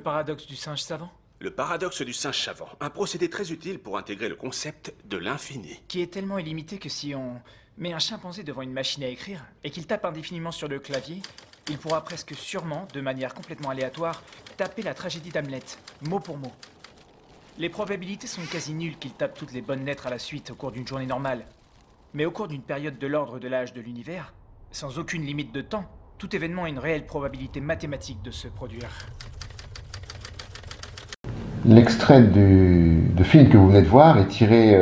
paradoxe du singe savant? Le paradoxe du singe savant, un procédé très utile pour intégrer le concept de l'infini. Qui est tellement illimité que si on met un chimpanzé devant une machine à écrire et qu'il tape indéfiniment sur le clavier, il pourra presque sûrement, de manière complètement aléatoire, taper la tragédie d'Hamlet, mot pour mot. Les probabilités sont quasi nulles qu'il tape toutes les bonnes lettres à la suite au cours d'une journée normale. Mais au cours d'une période de l'ordre de l'âge de l'univers, sans aucune limite de temps, tout événement a une réelle probabilité mathématique de se produire. L'extrait de film que vous venez de voir est tiré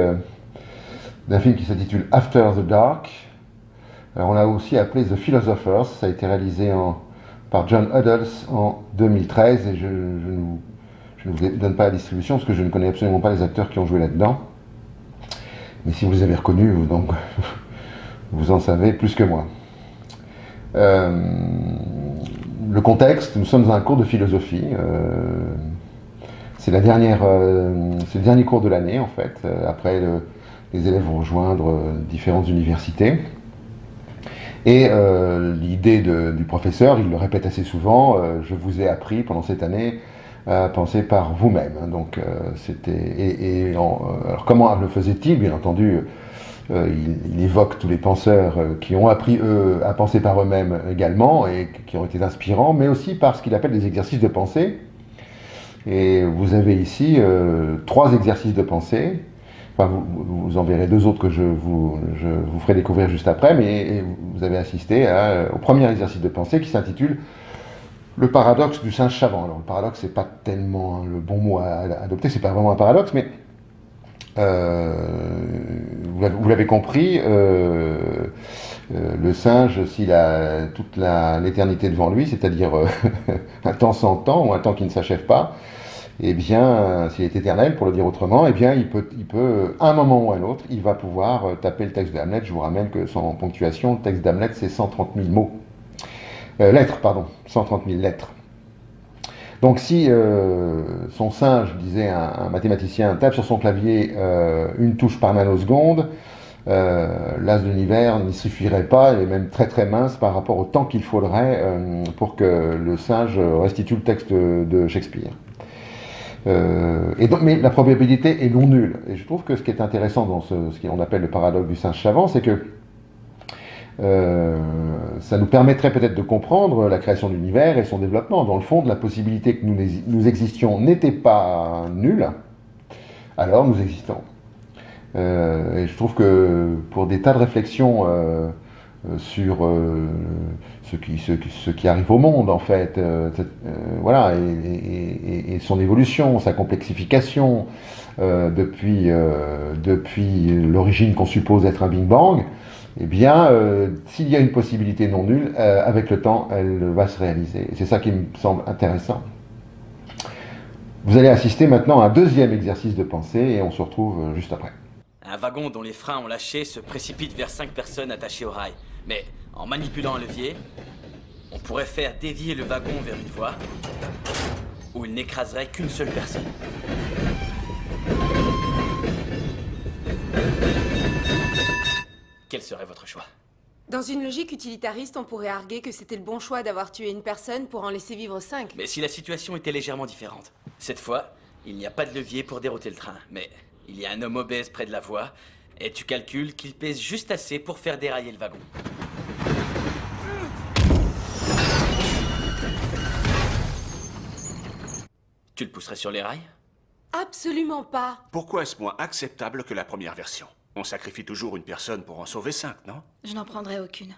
d'un film qui s'intitule After the Dark. Alors on l'a aussi appelé The Philosophers. Ça a été réalisé par John Huddles en 2013 et je ne vous donne pas la distribution parce que je ne connais absolument pas les acteurs qui ont joué là-dedans. Mais si vous les avez reconnus, donc, vous en savez plus que moi. Le contexte, nous sommes dans un cours de philosophie. C'est le dernier cours de l'année en fait. Après, les élèves vont rejoindre différentes universités. Et l'idée du professeur, il le répète assez souvent, je vous ai appris pendant cette année à penser par vous-même. Donc alors comment le faisait-il? Bien entendu, il évoque tous les penseurs qui ont appris eux à penser par eux-mêmes également et qui ont été inspirants, mais aussi par ce qu'il appelle des exercices de pensée. Et vous avez ici 3 exercices de pensée. Enfin, vous en verrez 2 autres que je vous ferai découvrir juste après, mais vous avez assisté au premier exercice de pensée qui s'intitule le paradoxe du singe savant. Alors le paradoxe, c'est pas tellement le bon mot à adopter, c'est pas vraiment un paradoxe, mais vous l'avez compris, le singe, s'il a toute l'éternité devant lui, c'est-à-dire un temps sans temps ou un temps qui ne s'achève pas, eh bien, s'il est éternel, pour le dire autrement, eh bien, il peut, à un moment ou à un autre, il va pouvoir taper le texte de Hamlet. Je vous rappelle que sans ponctuation, le texte d'Hamlet, c'est 130 000 mots. Lettres, pardon, 130 000 lettres. Donc si son singe, disait un mathématicien, tape sur son clavier une touche par nanoseconde, l'as de l'univers n'y suffirait pas, il est même très très mince par rapport au temps qu'il faudrait pour que le singe restitue le texte de Shakespeare. Mais la probabilité est non nulle. Et je trouve que ce qui est intéressant dans ce qu'on appelle le paradoxe du singe savant, c'est que ça nous permettrait peut-être de comprendre la création de l'univers et son développement. Dans le fond, de la possibilité que nous existions n'était pas nulle, alors nous existons. Et je trouve que pour des tas de réflexions sur ce qui arrive au monde, en fait, voilà, et son évolution, sa complexification depuis l'origine qu'on suppose être un Big Bang, eh bien, s'il y a une possibilité non nulle, avec le temps, elle va se réaliser. C'est ça qui me semble intéressant. Vous allez assister maintenant à un deuxième exercice de pensée et on se retrouve juste après. Un wagon dont les freins ont lâché se précipite vers 5 personnes attachées au rail. Mais en manipulant un levier, on pourrait faire dévier le wagon vers une voie où il n'écraserait qu'une seule personne. Quel serait votre choix? Dans une logique utilitariste, on pourrait arguer que c'était le bon choix d'avoir tué une personne pour en laisser vivre 5. Mais si la situation était légèrement différente. Cette fois, il n'y a pas de levier pour dérouter le train, mais il y a un homme obèse près de la voie, et tu calcules qu'il pèse juste assez pour faire dérailler le wagon. Tu le pousserais sur les rails? Absolument pas. Pourquoi est-ce moins acceptable que la première version? On sacrifie toujours une personne pour en sauver 5, non? Je n'en prendrai aucune.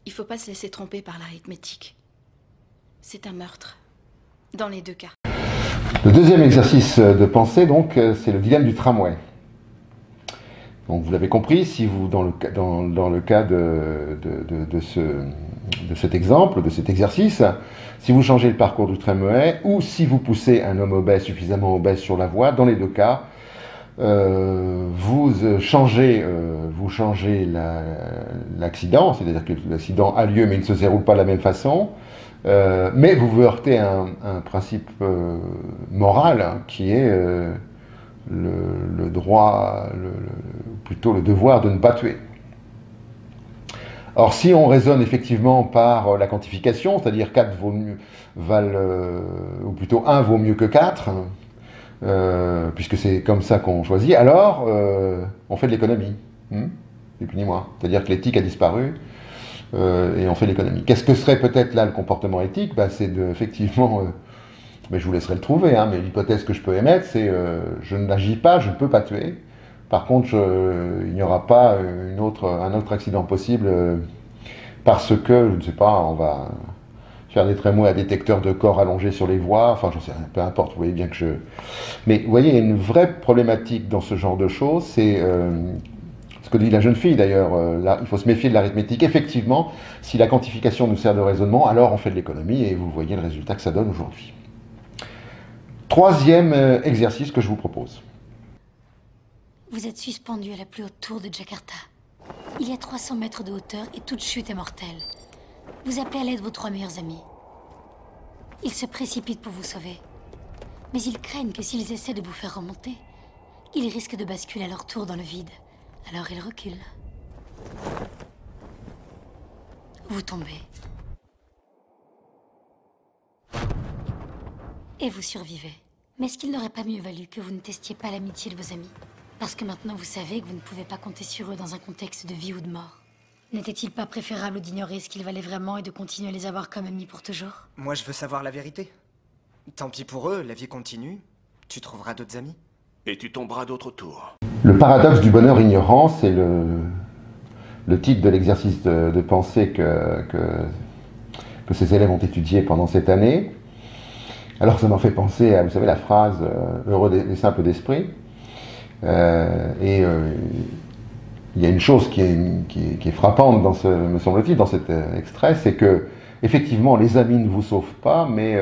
Il faut pas se laisser tromper par l'arithmétique. C'est un meurtre. Dans les 2 cas. Le deuxième exercice de pensée, donc, c'est le dilemme du tramway. Donc, vous l'avez compris, si vous, dans le cas de cet exemple, de cet exercice, si vous changez le parcours du tramway, ou si vous poussez un homme obèse, suffisamment obèse sur la voie, dans les 2 cas, vous changez l'accident, c'est-à-dire que l'accident a lieu mais il ne se déroule pas de la même façon, mais vous heurtez un principe moral hein, qui est le droit, plutôt le devoir de ne pas tuer. Or, si on raisonne effectivement par la quantification, c'est-à-dire 4 ou plutôt 1 vaut mieux que 4, puisque c'est comme ça qu'on choisit, alors on fait de l'économie, ni plus ni moins. C'est-à-dire que l'éthique a disparu et on fait de l'économie. Qu'est-ce que serait peut-être là le comportement éthique? C'est effectivement, mais je vous laisserai le trouver, mais l'hypothèse que je peux émettre, c'est je n'agis pas, je ne peux pas tuer. Par contre, il n'y aura pas un autre accident possible parce que, je ne sais pas, on va faire des trémois à détecteur de corps allongés sur les voies, enfin, j'en sais rien, peu importe, vous voyez bien que je... Mais vous voyez, il y a une vraie problématique dans ce genre de choses, c'est ce que dit la jeune fille d'ailleurs, il faut se méfier de l'arithmétique. Effectivement, si la quantification nous sert de raisonnement, alors on fait de l'économie et vous voyez le résultat que ça donne aujourd'hui. Troisième exercice que je vous propose. Vous êtes suspendu à la plus haute tour de Jakarta. Il y a 300 mètres de hauteur et toute chute est mortelle. Vous appelez à l'aide vos 3 meilleurs amis. Ils se précipitent pour vous sauver. Mais ils craignent que s'ils essaient de vous faire remonter, ils risquent de basculer à leur tour dans le vide. Alors ils reculent. Vous tombez. Et vous survivez. Mais est-ce qu'il n'aurait pas mieux valu que vous ne testiez pas l'amitié de vos amis? Parce que maintenant vous savez que vous ne pouvez pas compter sur eux dans un contexte de vie ou de mort. N'était-il pas préférable d'ignorer ce qu'ils valaient vraiment et de continuer à les avoir comme amis pour toujours? Moi, je veux savoir la vérité. Tant pis pour eux, la vie continue. Tu trouveras d'autres amis. Et tu tomberas d'autres tours. Le paradoxe du bonheur ignorant, c'est le titre de l'exercice de pensée que ces élèves ont étudié pendant cette année. Alors ça m'en fait penser à, vous savez, la phrase « heureux les simples d'esprit ». Il y a une chose qui est frappante, me semble-t-il, dans cet extrait, c'est que, effectivement, les amis ne vous sauvent pas, mais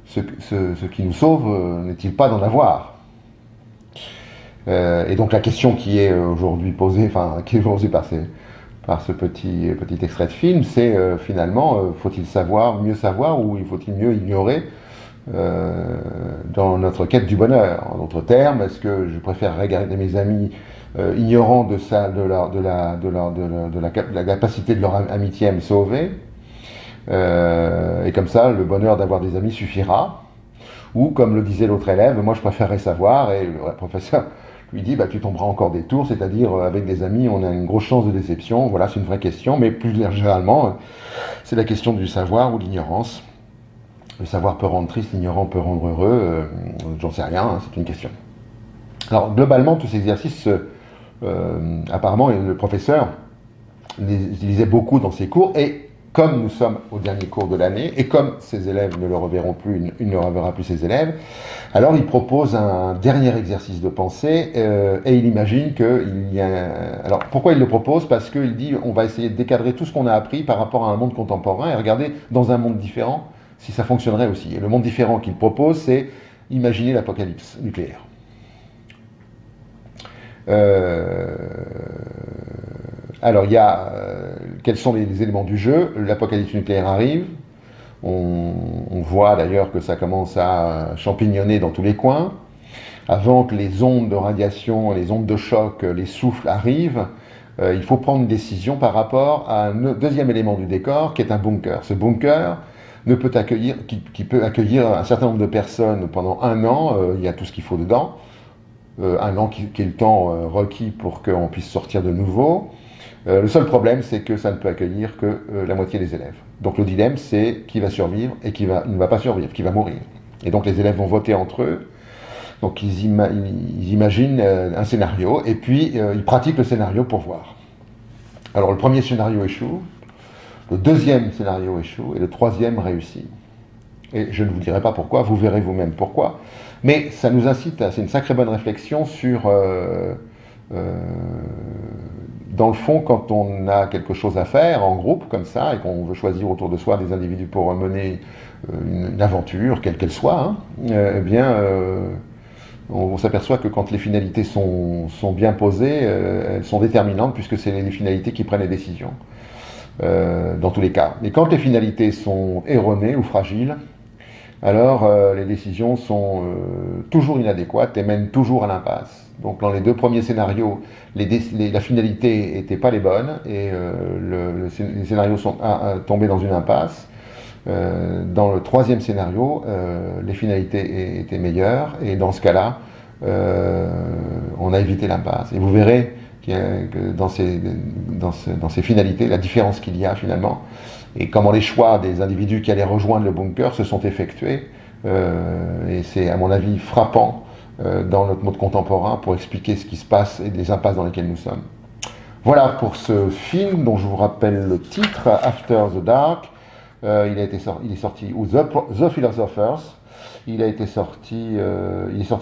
ce qui nous sauve, n'est-il pas d'en avoir? Et donc la question qui est aujourd'hui posée, qui est posée par ce petit extrait de film, c'est finalement, faut-il mieux savoir ou faut-il mieux ignorer dans notre quête du bonheur? En d'autres termes, est-ce que je préfère regarder mes amis ignorants de la capacité de leur amitié à me sauver, et comme ça le bonheur d'avoir des amis suffira, ou comme le disait l'autre élève, moi je préférerais savoir, et le professeur lui dit tu tomberas encore des tours, c'est-à-dire avec des amis on a une grosse chance de déception. Voilà, c'est une vraie question, mais plus généralement c'est la question du savoir ou de l'ignorance. Le savoir peut rendre triste, l'ignorant peut rendre heureux, j'en sais rien, c'est une question. Alors globalement, tous ces exercices, apparemment, le professeur les utilisait beaucoup dans ses cours, et comme nous sommes au dernier cours de l'année, et comme ses élèves ne le reverront plus, il ne reverra plus ses élèves, alors il propose un dernier exercice de pensée, et il imagine qu'il y a... Alors pourquoi il le propose? Parce qu'il dit, on va essayer de décadrer tout ce qu'on a appris par rapport à un monde contemporain, et regarder dans un monde différent, si ça fonctionnerait aussi. Et le monde différent qu'il propose, c'est imaginer l'apocalypse nucléaire. Alors, il y a... quels sont les éléments du jeu? L'apocalypse nucléaire arrive. On voit d'ailleurs que ça commence à champignonner dans tous les coins. Avant que les ondes de radiation, les ondes de choc, les souffles arrivent, il faut prendre une décision par rapport à un deuxième élément du décor, qui est un bunker. Ce bunker ne peut accueillir, qui peut accueillir un certain nombre de personnes pendant 1 an, il y a tout ce qu'il faut dedans, 1 an qui est le temps requis pour qu'on puisse sortir de nouveau. Le seul problème, c'est que ça ne peut accueillir que la moitié des élèves. Donc le dilemme, c'est qui va survivre et qui ne va pas survivre, qui va mourir. Et donc les élèves vont voter entre eux, donc ils imaginent un scénario, et puis ils pratiquent le scénario pour voir. Alors le premier scénario échoue, le deuxième scénario échoue, et le troisième réussit. Et je ne vous dirai pas pourquoi, vous verrez vous-même pourquoi. Mais ça nous incite, c'est une sacrée bonne réflexion sur, dans le fond, quand on a quelque chose à faire en groupe comme ça, et qu'on veut choisir autour de soi des individus pour mener une aventure, quelle qu'elle soit, eh bien, on s'aperçoit que quand les finalités sont bien posées, elles sont déterminantes, puisque c'est les finalités qui prennent les décisions. Dans tous les cas. Mais quand les finalités sont erronées ou fragiles, alors les décisions sont toujours inadéquates et mènent toujours à l'impasse. Donc dans les deux premiers scénarios, la finalité n'était pas les bonnes et les scénarios sont tombés dans une impasse. Dans le troisième scénario, les finalités étaient meilleures et dans ce cas-là, on a évité l'impasse. Et vous verrez que dans ces finalités, la différence qu'il y a finalement, et comment les choix des individus qui allaient rejoindre le bunker se sont effectués. Et c'est à mon avis frappant dans notre monde contemporain pour expliquer ce qui se passe et les impasses dans lesquelles nous sommes. Voilà pour ce film dont je vous rappelle le titre, After the Dark. Il est sorti, ou The Philosophers. Il est sorti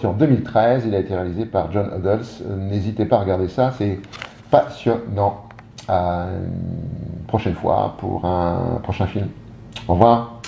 en 2013, il a été réalisé par John Huddles. N'hésitez pas à regarder ça, c'est passionnant. À une prochaine fois pour un prochain film. Au revoir.